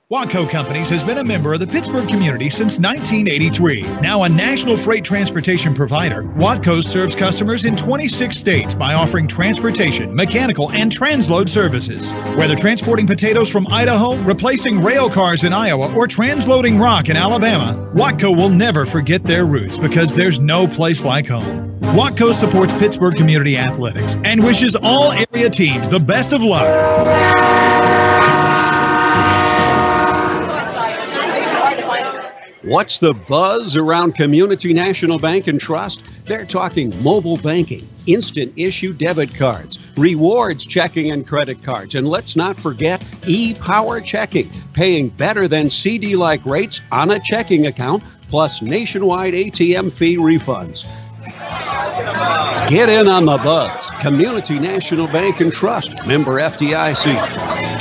Watco Companies has been a member of the Pittsburgh community since 1983. Now a national freight transportation provider, Watco serves customers in 26 states by offering transportation, mechanical, and transload services. Whether transporting potatoes from Idaho, replacing rail cars in Iowa, or transloading rock in Alabama, Watco will never forget their roots because there's no place like home. Watco supports Pittsburgh community athletics and wishes all area teams the best of luck. What's the buzz around Community National Bank and Trust? They're talking mobile banking, instant issue debit cards, rewards checking and credit cards, and let's not forget e-power checking, paying better than CD-like rates on a checking account, plus nationwide ATM fee refunds. Get in on the buzz. Community National Bank and Trust, member FDIC.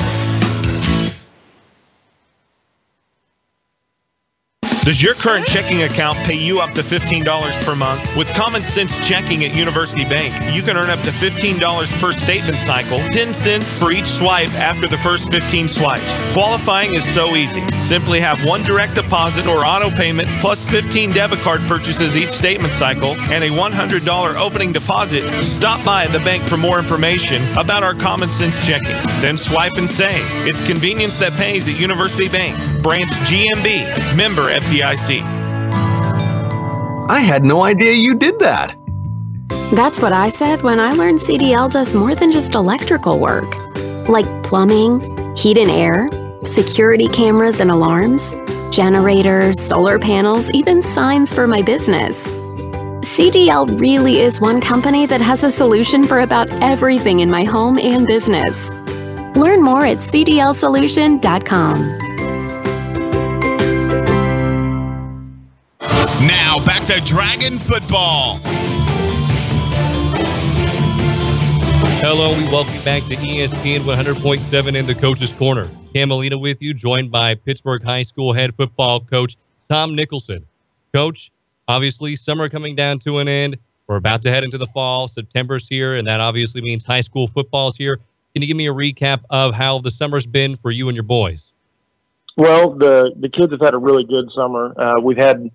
Does your current checking account pay you up to $15 per month? With Common Sense Checking at University Bank, you can earn up to $15 per statement cycle, 10 cents for each swipe after the first 15 swipes. Qualifying is so easy. Simply have one direct deposit or auto payment plus 15 debit card purchases each statement cycle and a $100 opening deposit. Stop by the bank for more information about our Common Sense Checking. Then swipe and save. It's convenience that pays at University Bank. Branch GMB. Member FDIC. I had no idea you did that. That's what I said when I learned CDL does more than just electrical work. Like plumbing, heat and air, security cameras and alarms, generators, solar panels, even signs for my business. CDL really is one company that has a solution for about everything in my home and business. Learn more at cdlsolution.com. Now back to Dragon Football. Hello, we welcome you back to ESPN 100.7 in the Coach's Corner. Cam Molina with you, joined by Pittsburgh High School head football coach Tom Nicholson. Coach, obviously summer coming down to an end. We're about to head into the fall. September's here, and that obviously means high school football's here. Can you give me a recap of how the summer's been for you and your boys? Well, the kids have had a really good summer. We've had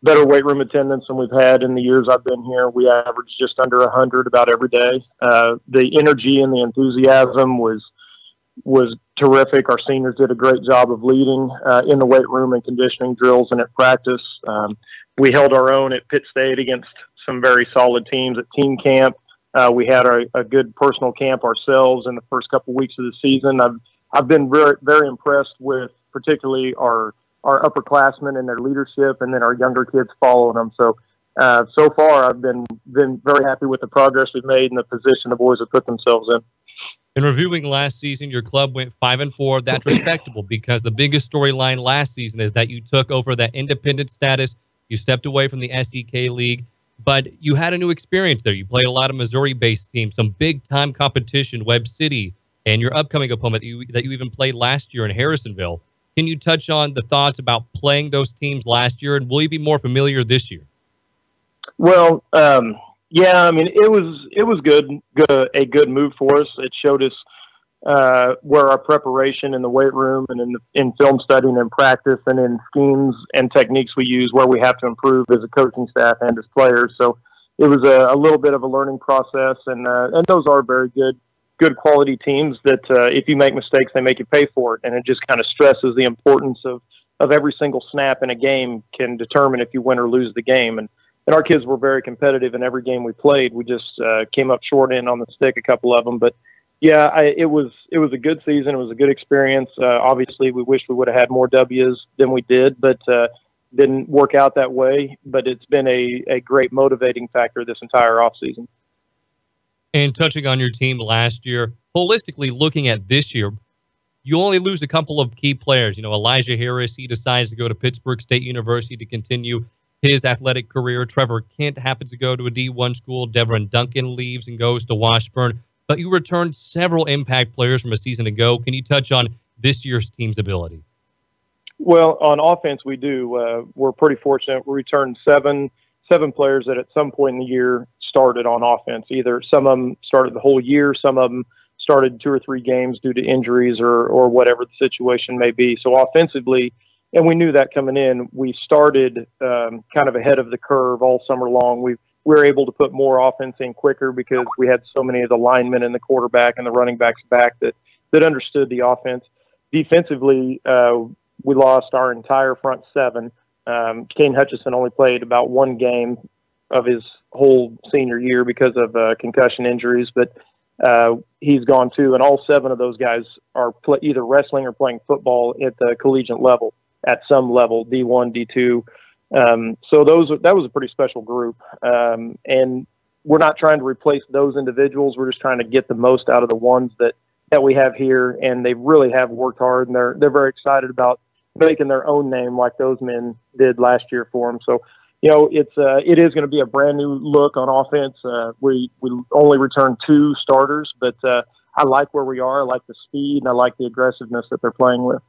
better weight room attendance than we've had in the years I've been here. We average just under 100 about every day. The energy and the enthusiasm was terrific. Our seniors did a great job of leading in the weight room and conditioning drills and at practice. We held our own at Pitt State against some very solid teams at team camp. We had a good personal camp ourselves in the first couple weeks of the season. I've been very, very impressed with particularly our upperclassmen and their leadership, and then our younger kids following them. So far, I've been very happy with the progress we've made and the position the boys have put themselves in. In reviewing last season, your club went 5-4. That's respectable because the biggest storyline last season is that you took over that independent status. You stepped away from the SEK League, but you had a new experience there. You played a lot of Missouri-based teams, some big-time competition, Webb City, and your upcoming opponent that you even played last year in Harrisonville. Can you touch on the thoughts about playing those teams last year, and will you be more familiar this year? Well, yeah, I mean, it was a good move for us. It showed us where our preparation in the weight room and in film studying and practice and in schemes and techniques we use, where we have to improve as a coaching staff and as players. So it was a little bit of a learning process, and those are very good quality teams that if you make mistakes, they make you pay for it. And it just kind of stresses the importance of every single snap in a game can determine if you win or lose the game. And our kids were very competitive in every game we played. We just came up short end on the stick, a couple of them. But, yeah, it was a good season. It was a good experience. Obviously, we wish we would have had more W's than we did, but didn't work out that way. But it's been a great motivating factor this entire offseason. And touching on your team last year, holistically looking at this year, you only lose a couple of key players. You know, Elijah Harris, he decides to go to Pittsburgh State University to continue his athletic career. Trevor Kent happens to go to a D1 school. Devin Duncan leaves and goes to Washburn. But you returned several impact players from a season ago. Can you touch on this year's team's ability? Well, on offense, we do. We're pretty fortunate. We returned seven players that at some point in the year started on offense. Either some of them started the whole year, some of them started 2 or 3 games due to injuries or whatever the situation may be. So offensively, and we knew that coming in, we started kind of ahead of the curve all summer long. We were able to put more offense in quicker because we had so many of the linemen and the quarterback and the running backs back that understood the offense. Defensively, we lost our entire front 7. Kane Hutchison only played about 1 game of his whole senior year because of concussion injuries, but he's gone too. And all 7 of those guys are either wrestling or playing football at the collegiate level, at some level, D1, D2. So that was a pretty special group. And we're not trying to replace those individuals. We're just trying to get the most out of the ones that we have here. And they really have worked hard, and they're very excited about making their own name like those men did last year for them. So, you know, it is going to be a brand new look on offense. We only returned 2 starters, but I like where we are. I like the speed, and I like the aggressiveness that they're playing with.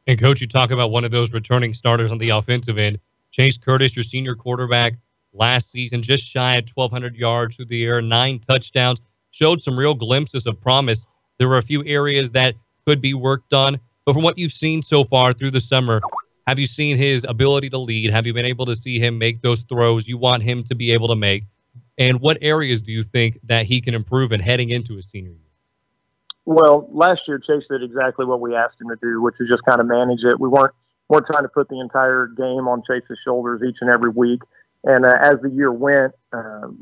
And, Coach, you talk about one of those returning starters on the offensive end. Chase Curtis, your senior quarterback, last season just shy of 1,200 yards through the air, 9 touchdowns, showed some real glimpses of promise. There were a few areas that could be worked on. But from what you've seen so far through the summer, have you seen his ability to lead? Have you been able to see him make those throws you want him to be able to make? And what areas do you think that he can improve in heading into his senior year? Well, last year Chase did exactly what we asked him to do, which is just kind of manage it. We weren't trying to put the entire game on Chase's shoulders each and every week. And as the year went,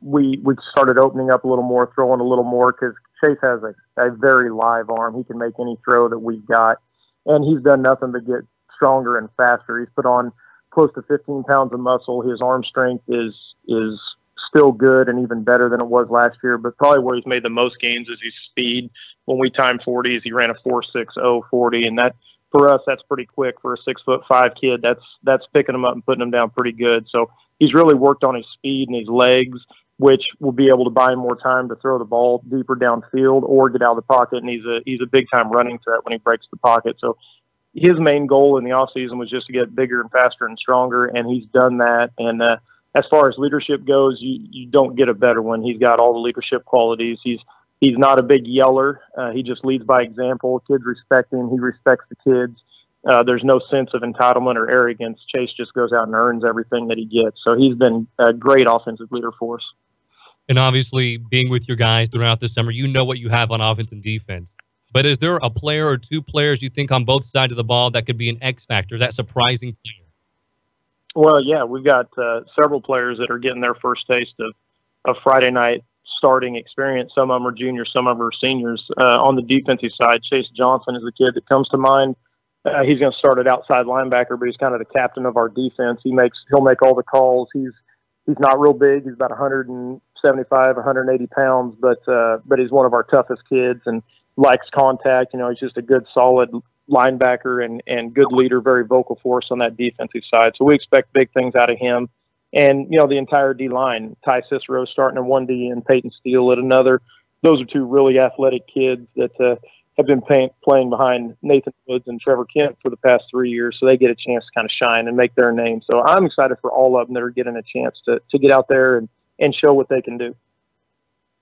we started opening up a little more, throwing a little more, because Chase has a very live arm. He can make any throw that we've got. And he's done nothing but get stronger and faster. He's put on close to 15 pounds of muscle. His arm strength is still good and even better than it was last year, but probably where he's made the most gains is his speed. When we timed 40s, he ran a 4.60 40, and that, for us, that's pretty quick for a 6'5" kid. That's picking him up and putting him down pretty good. So he's really worked on his speed and his legs. which will be able to buy him more time to throw the ball deeper downfield or get out of the pocket. And he's a big-time running threat when he breaks the pocket. So his main goal in the offseason was just to get bigger and faster and stronger, and he's done that. And as far as leadership goes, you don't get a better one. He's got all the leadership qualities. He's not a big yeller. He just leads by example. Kids respect him. He respects the kids. There's no sense of entitlement or arrogance. Chase just goes out and earns everything that he gets. So he's been a great offensive leader for us. And obviously, being with your guys throughout the summer, you know what you have on offense and defense. But is there a player or two players you think on both sides of the ball that could be an X factor, that surprising player? Well, yeah, we've got several players that are getting their first taste of Friday night starting experience. Some of them are juniors, some of them are seniors. On the defensive side, Chase Johnson is the kid that comes to mind. He's going to start at outside linebacker, but he's kind of the captain of our defense. He'll make all the calls. He's not real big. He's about 175, 180 pounds, but he's one of our toughest kids and likes contact. He's just a good, solid linebacker and good leader, very vocal force on that defensive side. So we expect big things out of him. And, the entire D-line, Ty Cicero starting at 1D and Peyton Steele at another. Those are two really athletic kids that have been playing behind Nathan Woods and Trevor Kemp for the past 3 years, so they get a chance to kind of shine and make their name. So I'm excited for all of them that are getting a chance to get out there and show what they can do.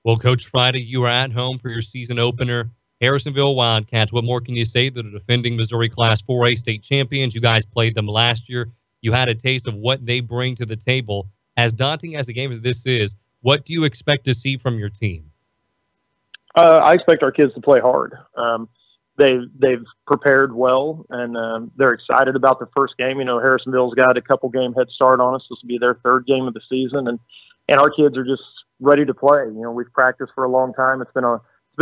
Well, Coach, Friday, you are at home for your season opener. Harrisonville Wildcats, what more can you say? They're the defending Missouri Class 4A state champions. You guys played them last year. You had a taste of what they bring to the table. As daunting as a game as this is, what do you expect to see from your team? I expect our kids to play hard. They've prepared well, and they're excited about the first game. Harrisonville's got a couple game head start on us. This will be their third game of the season, and our kids are just ready to play. We've practiced for a long time. It's been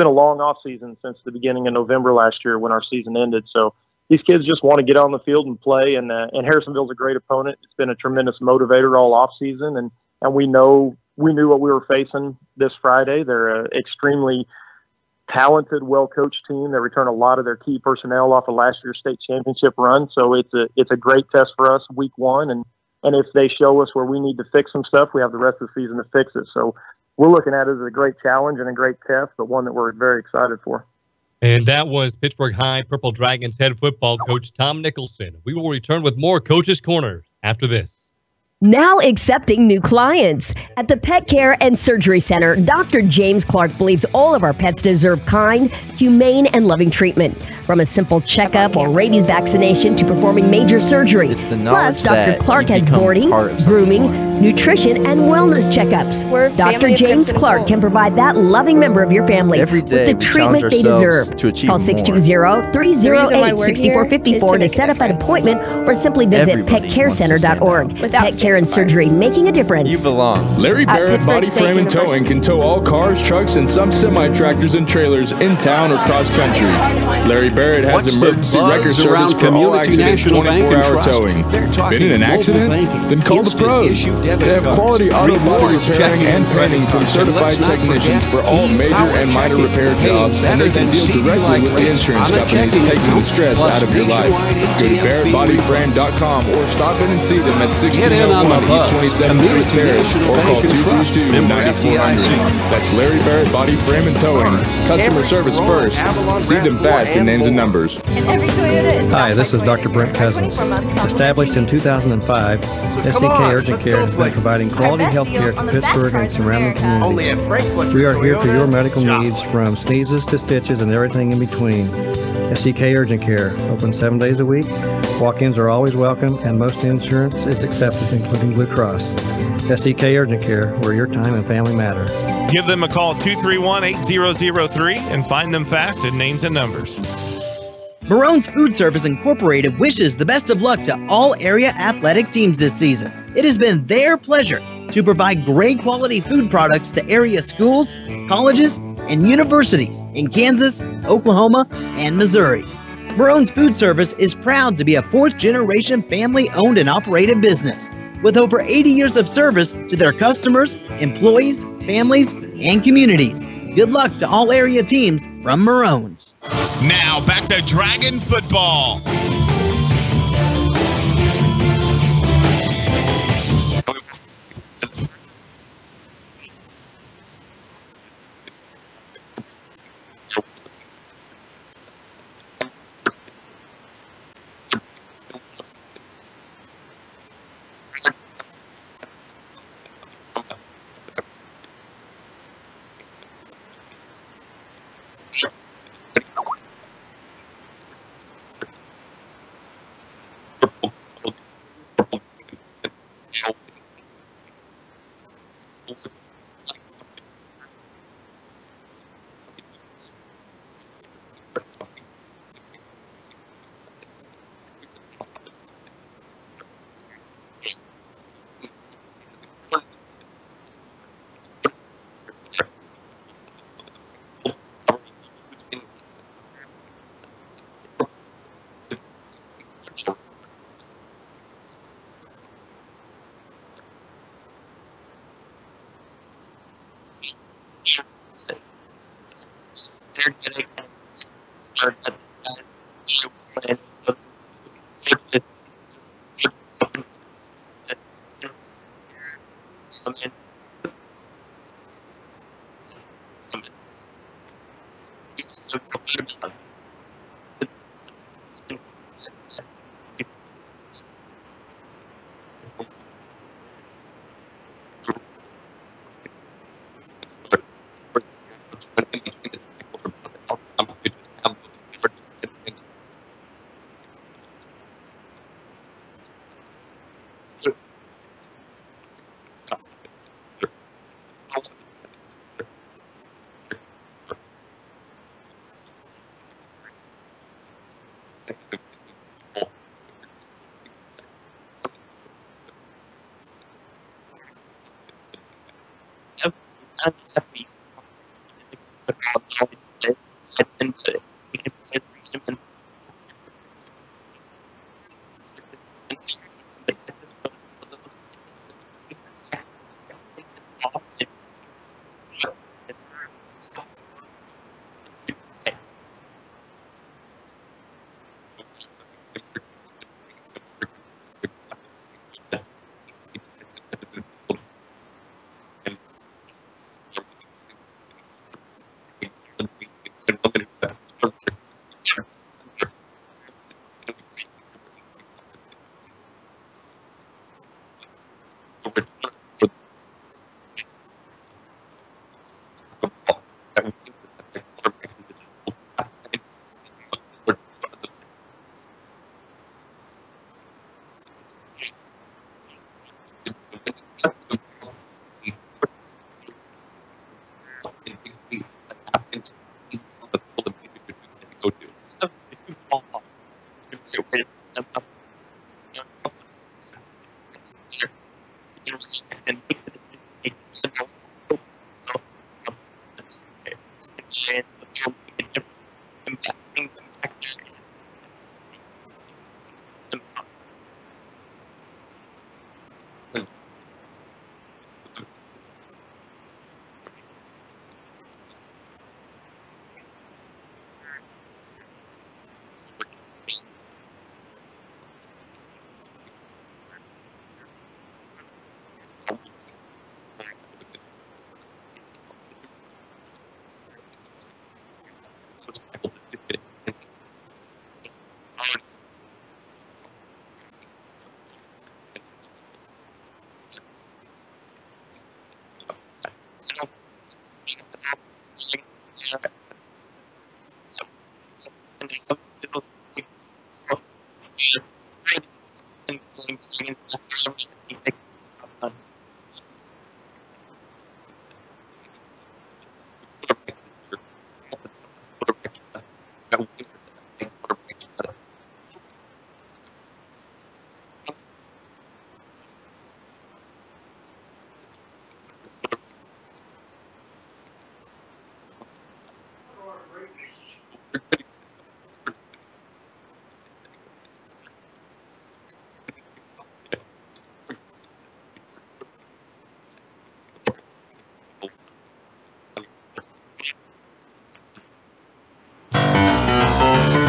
a long off season since the beginning of November last year when our season ended. So these kids just want to get on the field and play, and Harrisonville's a great opponent. It's been a tremendous motivator all off season, and we knew what we were facing this Friday. They're an extremely talented, well-coached team. They return a lot of their key personnel off of last year's state championship run. So it's a great test for us week one, and if they show us where we need to fix some stuff, we have the rest of the season to fix it. So we're looking at it as a great challenge and a great test, but one that we're very excited for. And that was Pittsburgh High Purple Dragons head football coach Tom Nicholson. We will return with more Coach's Corner after this. Now accepting new clients. At the Pet Care and Surgery Center, Dr. James Clark believes all of our pets deserve kind, humane, and loving treatment. From a simple checkup or rabies vaccination to performing major surgery. Plus, Dr. Clark has boarding, grooming, nutrition, and wellness checkups. Dr. James Clark can provide that loving member of your family with the treatment they deserve. Call 620-308-6454 to set up an appointment or simply visit petcarecenter.org. Pet Care and Surgery, making a difference. You belong. Larry Barrett Body Frame and Towing can tow all cars, trucks, and some semi-tractors and trailers in town or cross country. Larry Barrett has emergency record service for all accidents, 24-hour towing. Been in an accident? Then call the pros. They have quality auto body repairing and painting from certified technicians for all major and minor repair jobs, and they can deal directly with the insurance companies, taking the stress out of your life. Go to BarrettBodyFrame.com or stop in and see them at 1601 East 27th Street Terrace or call 232-9400. That's Larry Barrett Body Frame and Towing. Customer service first. See them fast in names and numbers. Hi, this is Dr. Brent Cousins. Established in 2005, SEK Urgent Care has been providing quality health care to Pittsburgh and surrounding communities. We are here for your medical needs, from sneezes to stitches and everything in between. SEK Urgent Care, open 7 days a week. Walk-ins are always welcome, and most insurance is accepted, including Blue Cross. SEK Urgent Care, where your time and family matter. Give them a call, 231-8003, and find them fast in names and numbers. Marone's Food Service Incorporated wishes the best of luck to all area athletic teams this season. It has been their pleasure to provide great quality food products to area schools, colleges, and universities in Kansas, Oklahoma, and Missouri. Marone's Food Service is proud to be a fourth-generation family-owned and operated business with over 80 years of service to their customers, employees, families, and communities. Good luck to all area teams from Marone's. Now back to Dragon football.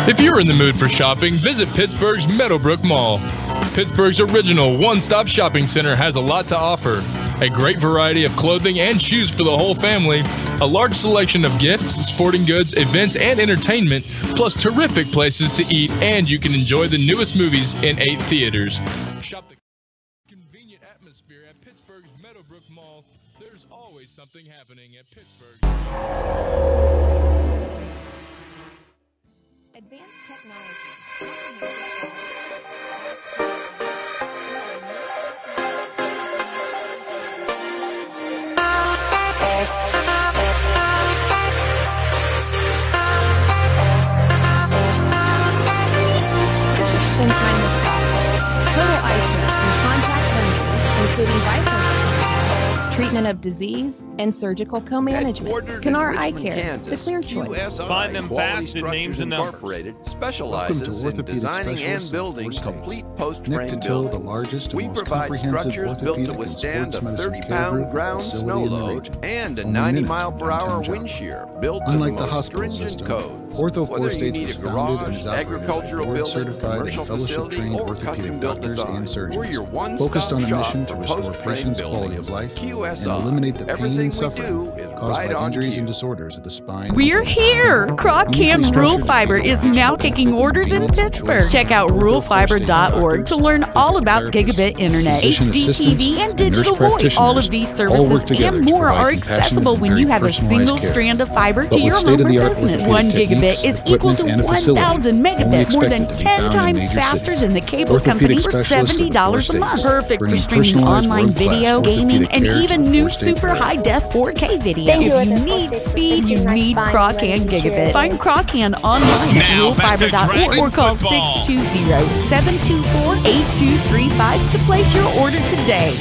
If you're in the mood for shopping, visit Pittsburgh's Meadowbrook Mall. Pittsburgh's original one-stop shopping center has a lot to offer. A great variety of clothing and shoes for the whole family, a large selection of gifts, sporting goods, events, and entertainment, plus terrific places to eat, and you can enjoy the newest movies in 8 theaters. Shop the convenient atmosphere at Pittsburgh's Meadowbrook Mall. There's always something happening at Pittsburgh. Advanced technology. treatment of disease, and surgical co-management. Canar Eye Care, the clear choice. Find them fast at Names and Numbers. Specializes in designing and building complete post-frame buildings. We provide structures built to withstand a 30-pound ground snow load and a 90-mile-per-hour wind shear built to the most stringent codes. Whether you need a garage, agricultural building, commercial facility, or custom-built design, we're your one-stop shop for post-frame buildings. QSI. And eliminate the pain and suffering caused by injuries and disorders of the spine. We're here! Crocam Rural Fiber is now taking orders in Pittsburgh. Check out ruralfiber.org to learn all about gigabit internet, HDTV, and digital voice. All of these services and more are accessible when you have a single strand of fiber to your home or business. 1 gigabit is equal to 1,000 megabits, more than 10 times faster than the cable company for $70 a month. Perfect for streaming online video, gaming, and even new super high-def 4K video. If you need speed, you need Crocam Gigabit. Find Crocam online at ruralfiber.org or call 620-724-8235 to place your order today.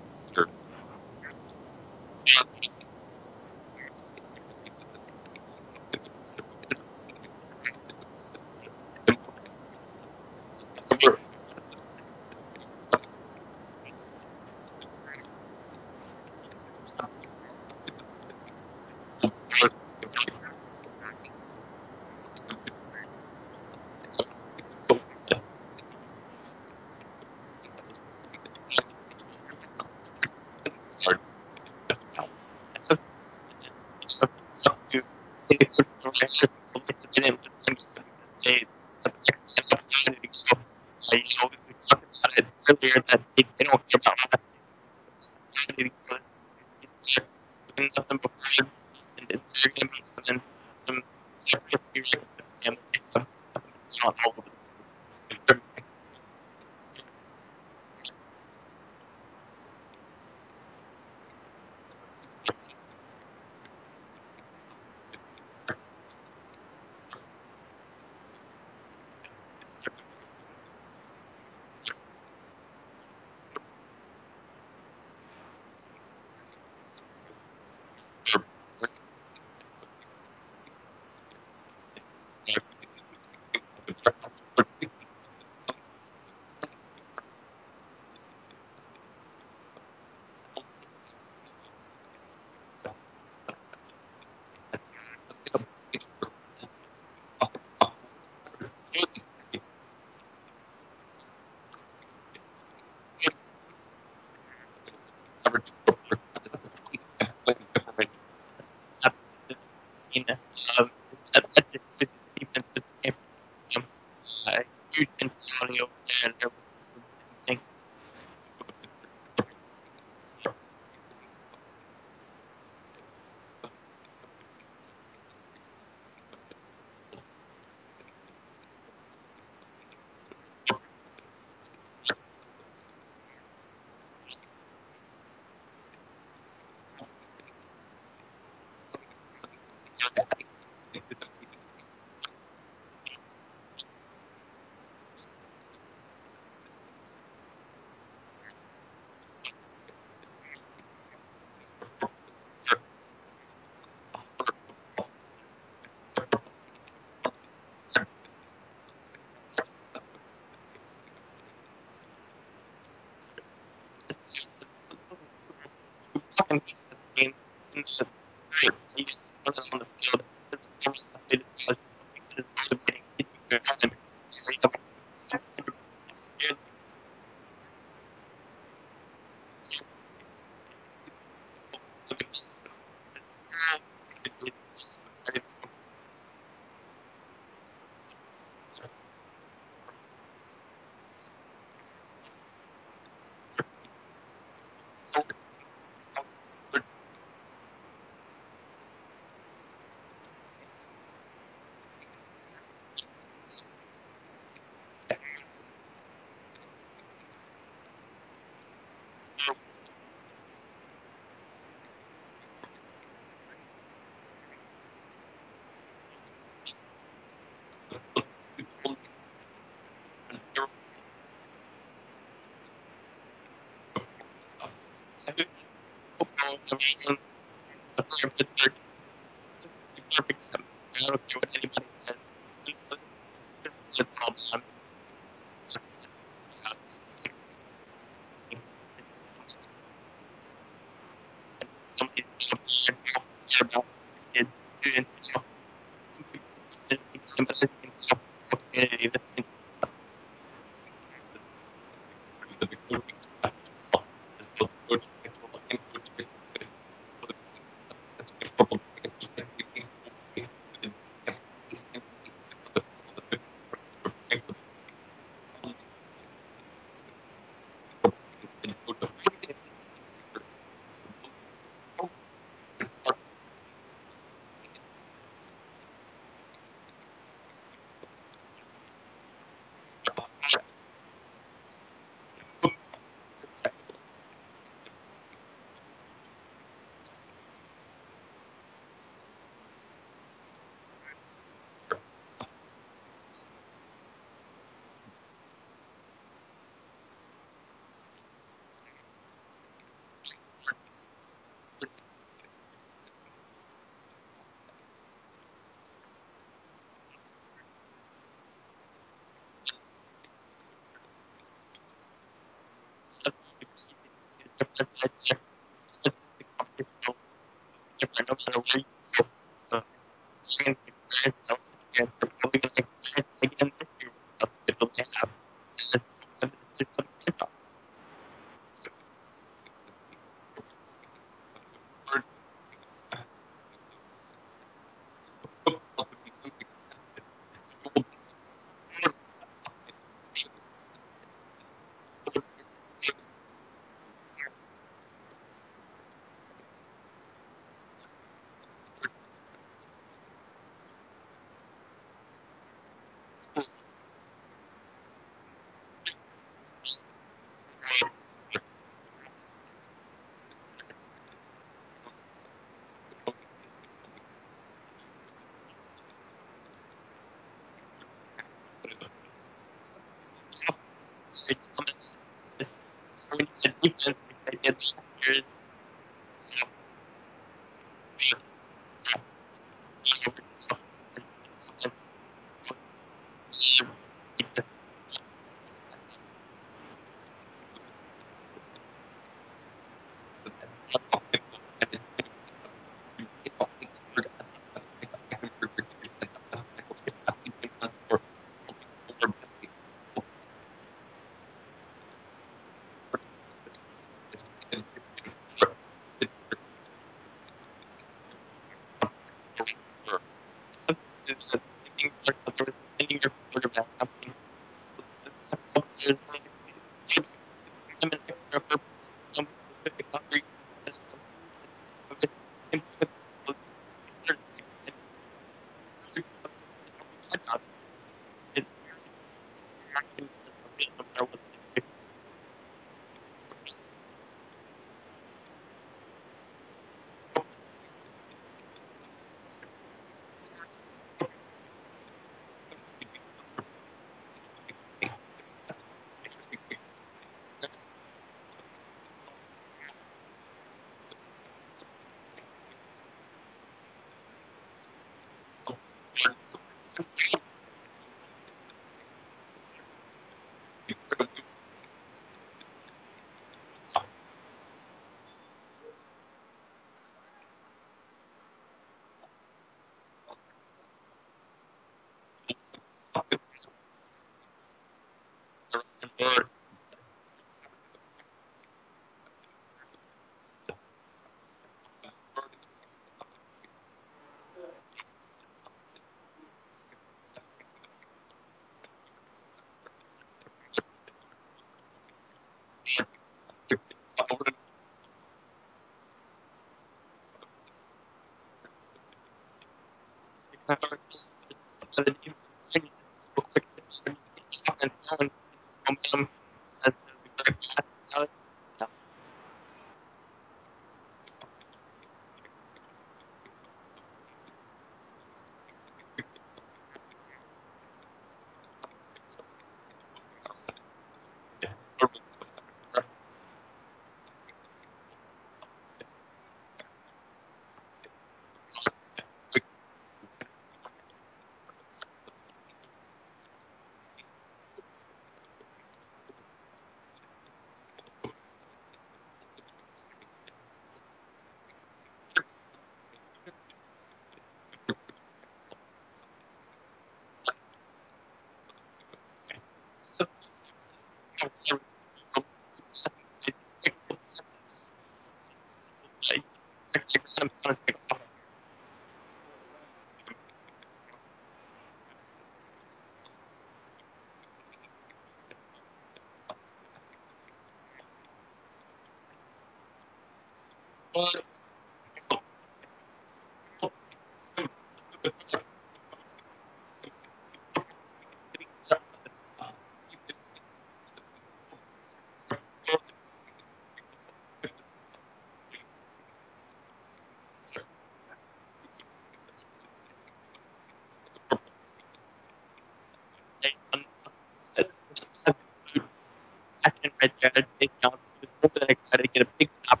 right there to take down. Over the next side to get a big top.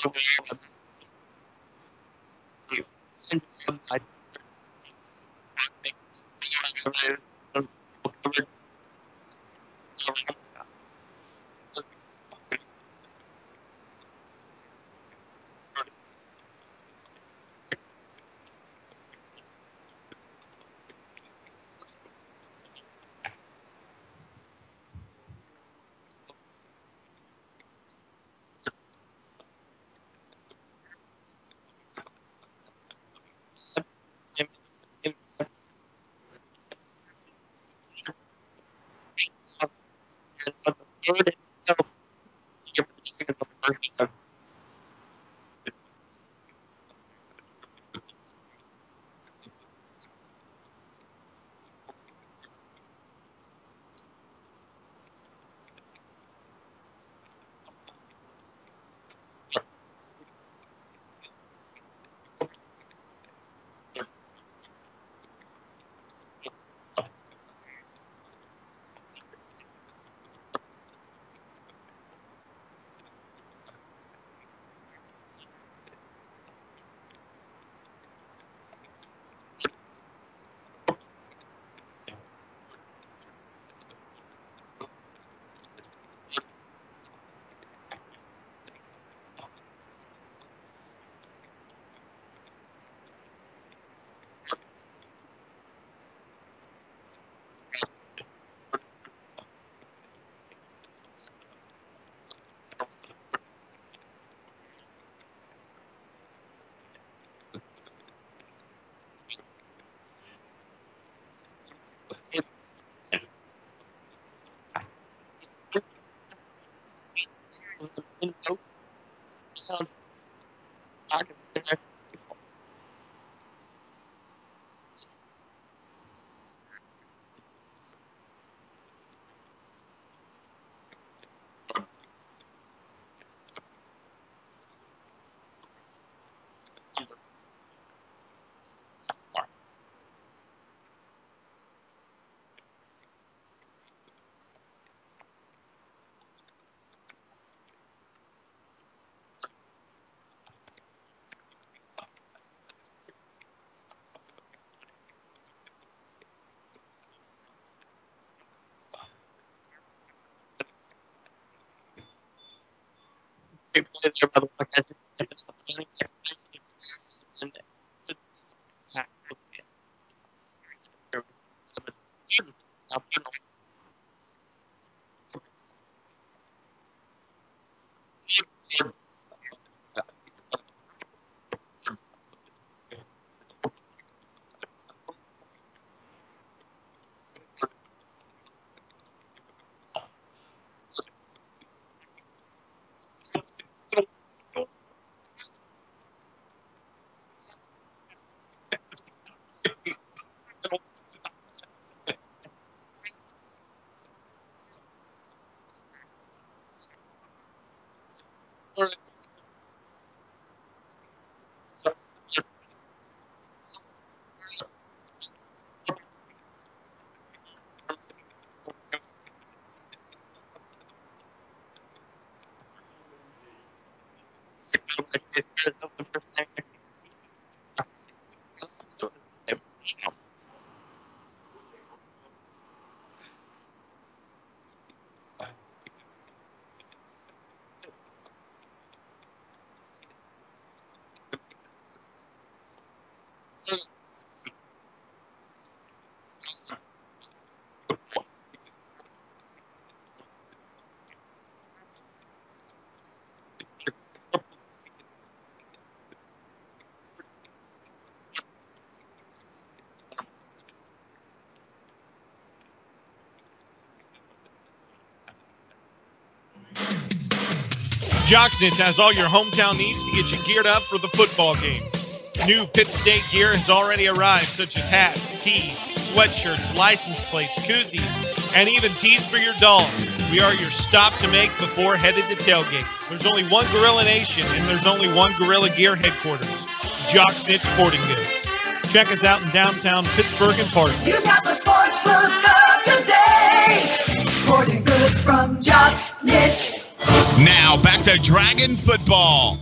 Lots of Jocksnitz has all your hometown needs to get you geared up for the football game. New Pitt State gear has already arrived, such as hats, tees, sweatshirts, license plates, koozies, and even tees for your dog. We are your stop to make before headed to tailgate. There's only one Gorilla Nation, and there's only one Gorilla Gear headquarters, Jocksnitz Sporting Goods. Check us out in downtown Pittsburgh and Parsons. You got the sports look of the day. Sporting Goods from Jocksnitz. Now back to Dragon football.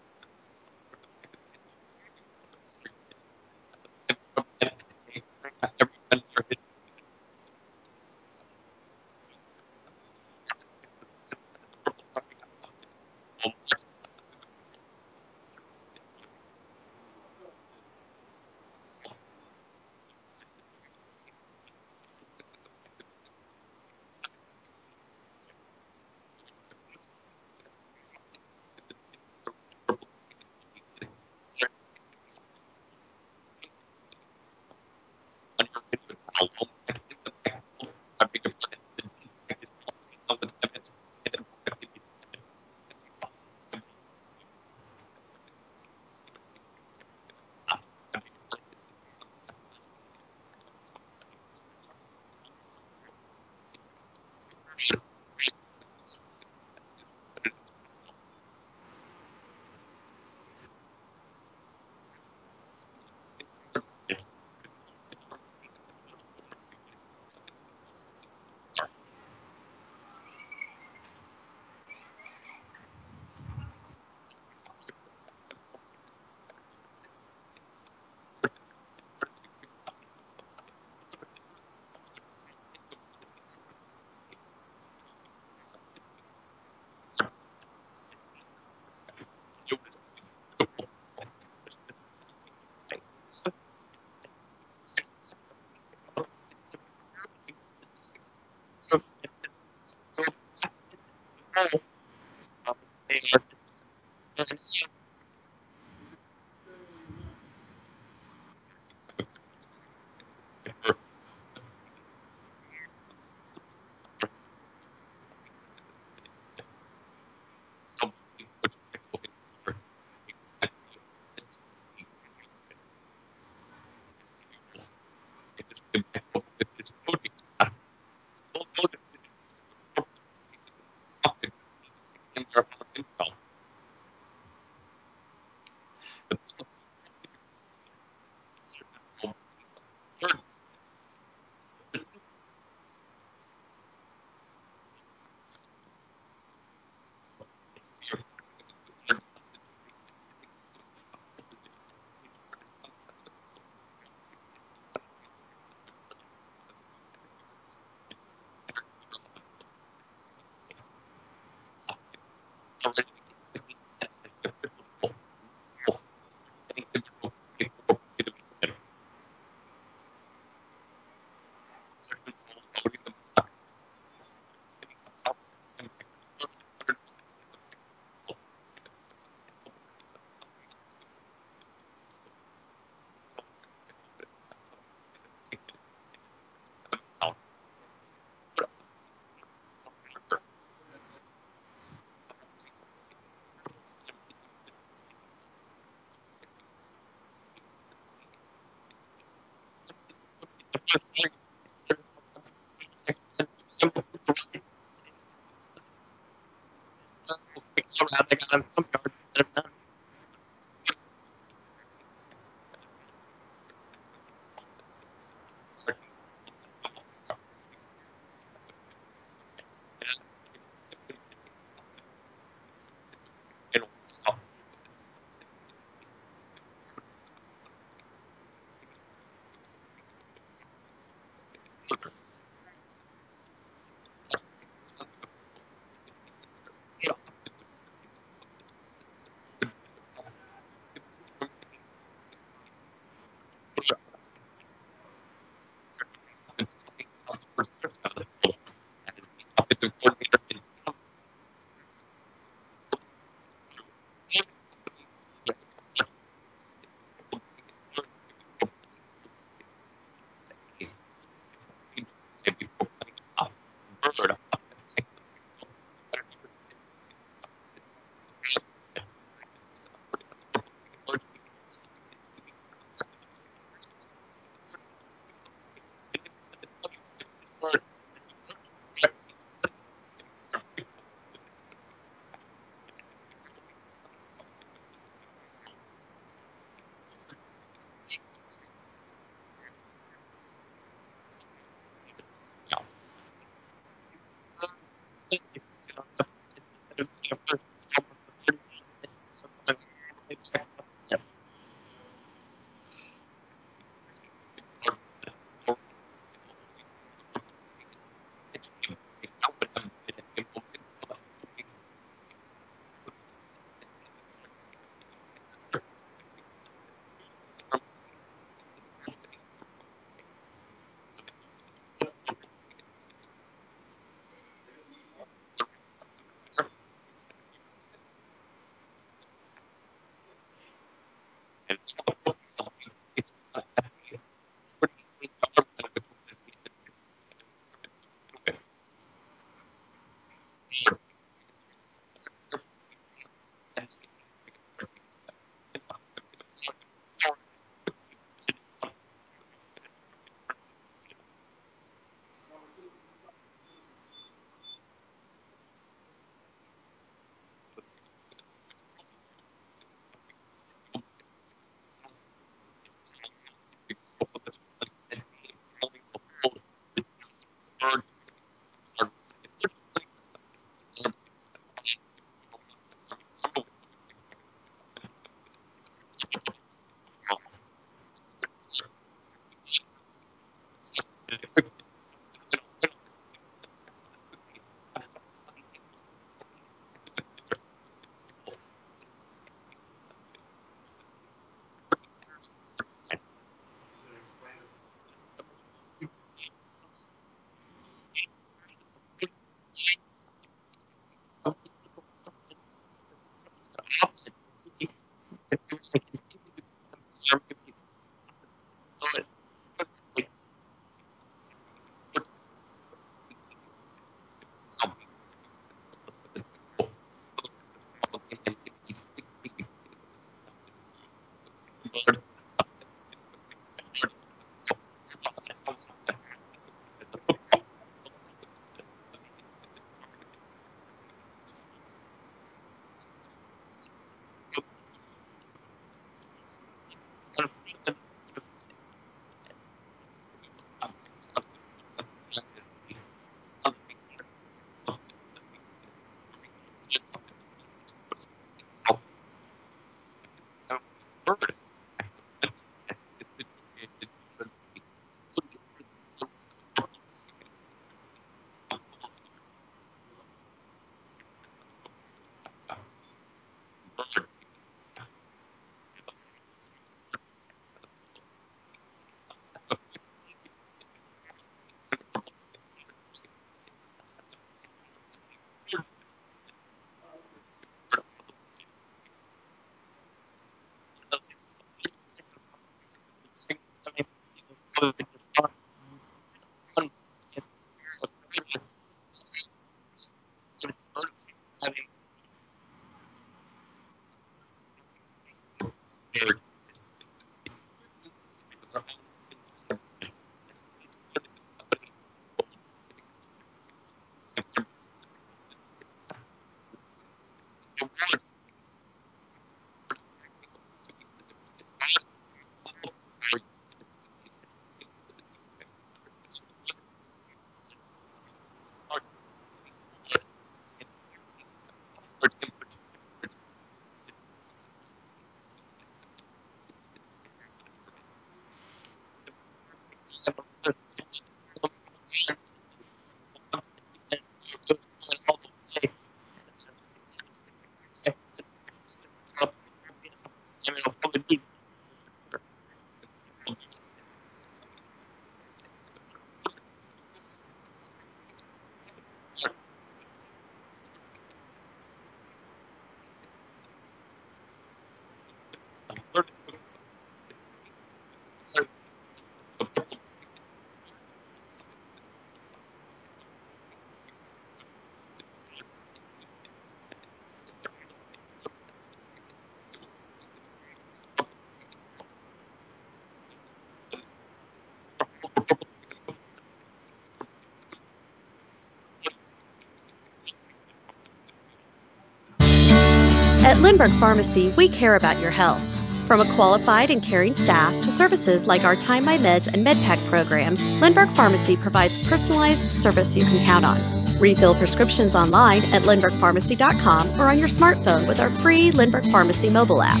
At Lindbergh Pharmacy, we care about your health. From a qualified and caring staff to services like our Time My Meds and MedPack programs, Lindbergh Pharmacy provides personalized service you can count on. Refill prescriptions online at lindberghpharmacy.com or on your smartphone with our free Lindbergh Pharmacy mobile app.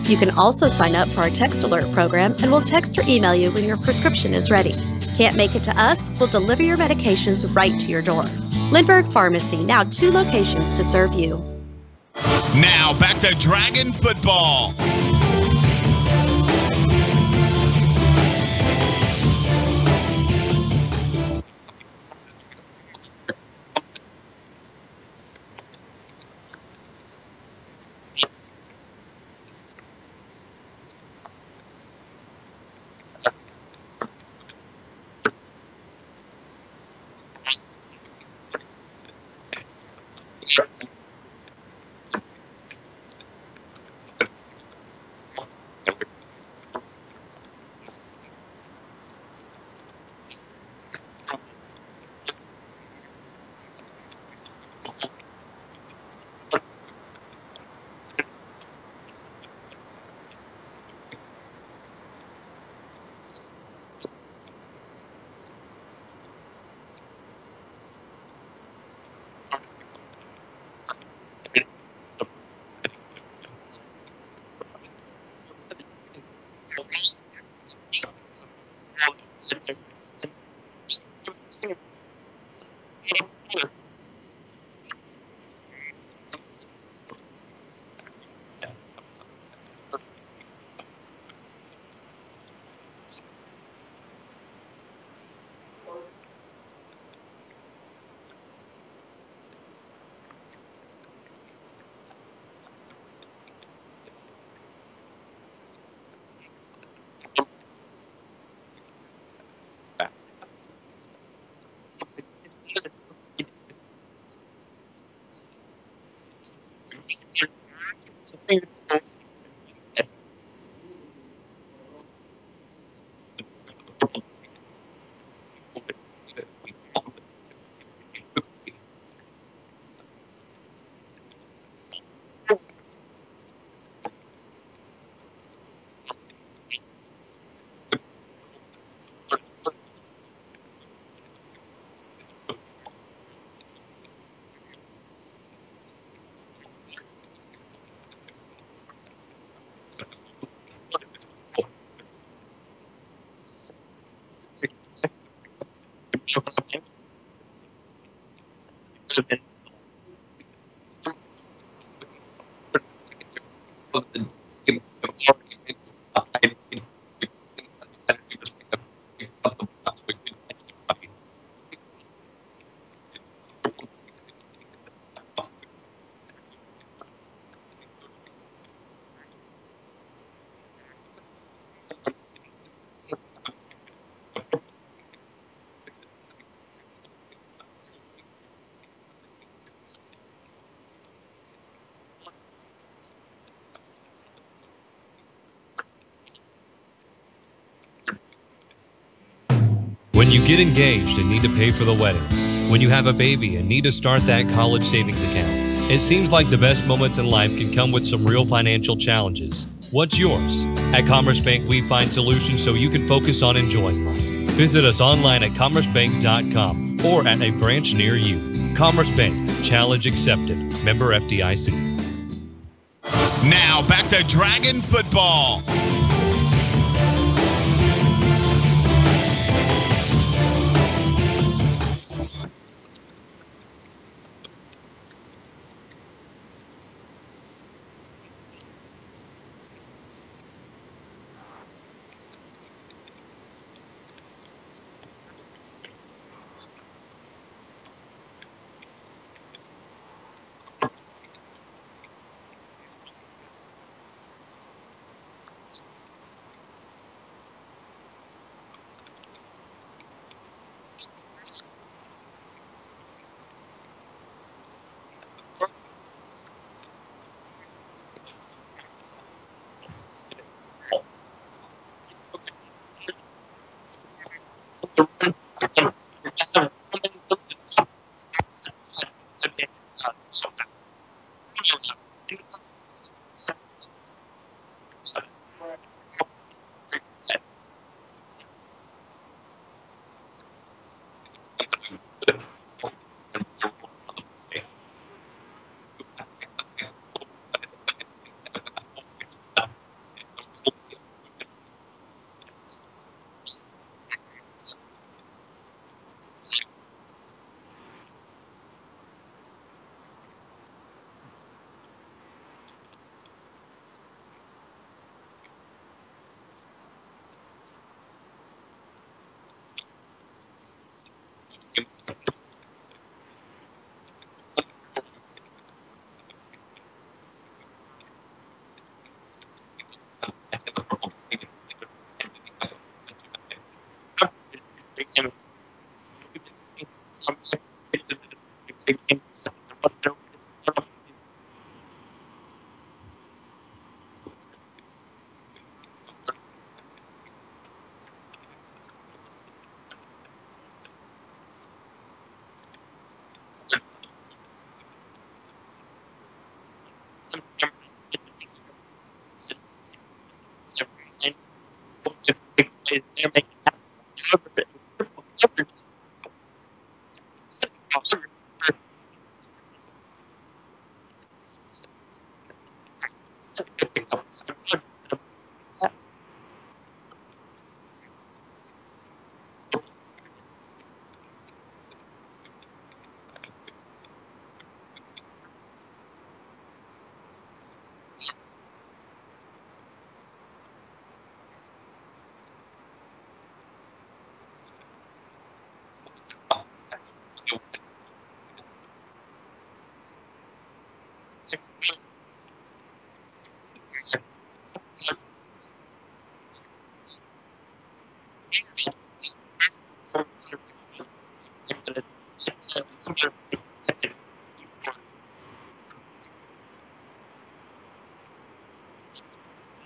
You can also sign up for our text alert program and we'll text or email you when your prescription is ready. Can't make it to us? We'll deliver your medications right to your door. Lindbergh Pharmacy, now 2 locations to serve you. Now back to Dragon football. When you get engaged and need to pay for the wedding. When you have a baby and need to start that college savings account. It seems like the best moments in life can come with some real financial challenges. What's yours? At Commerce Bank, we find solutions so you can focus on enjoying life. Visit us online at commercebank.com or at a branch near you. Commerce Bank, challenge accepted. Member FDIC. Now back to Dragon football.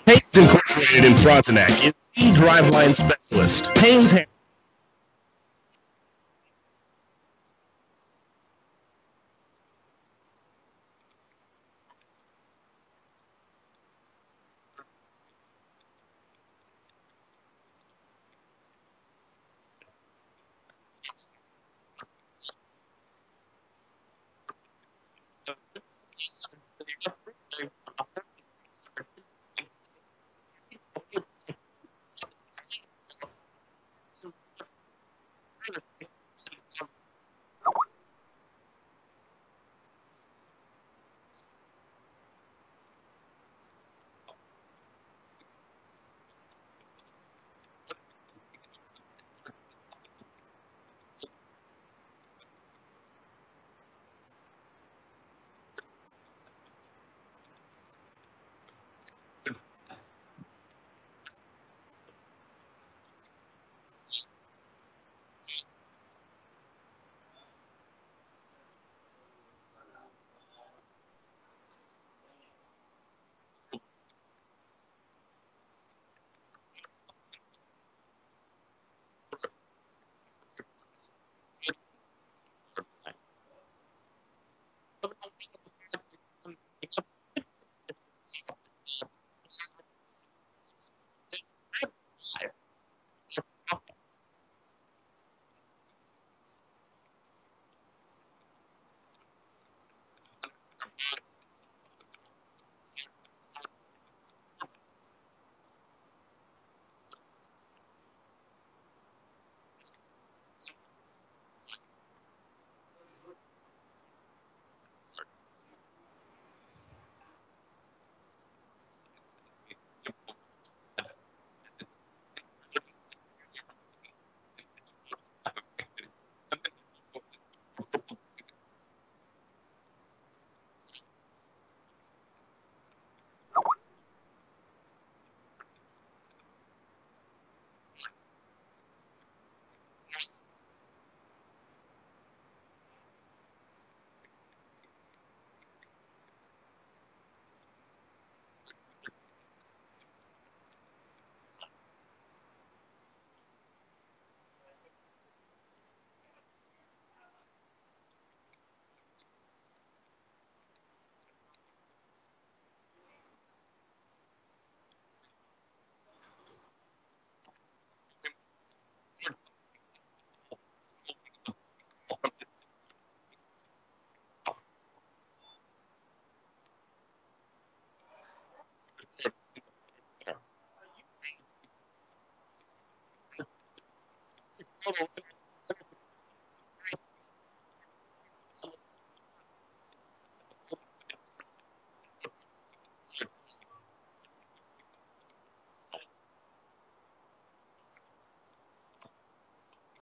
Haynes Incorporated in Frontenac is the driveline specialist. Haynes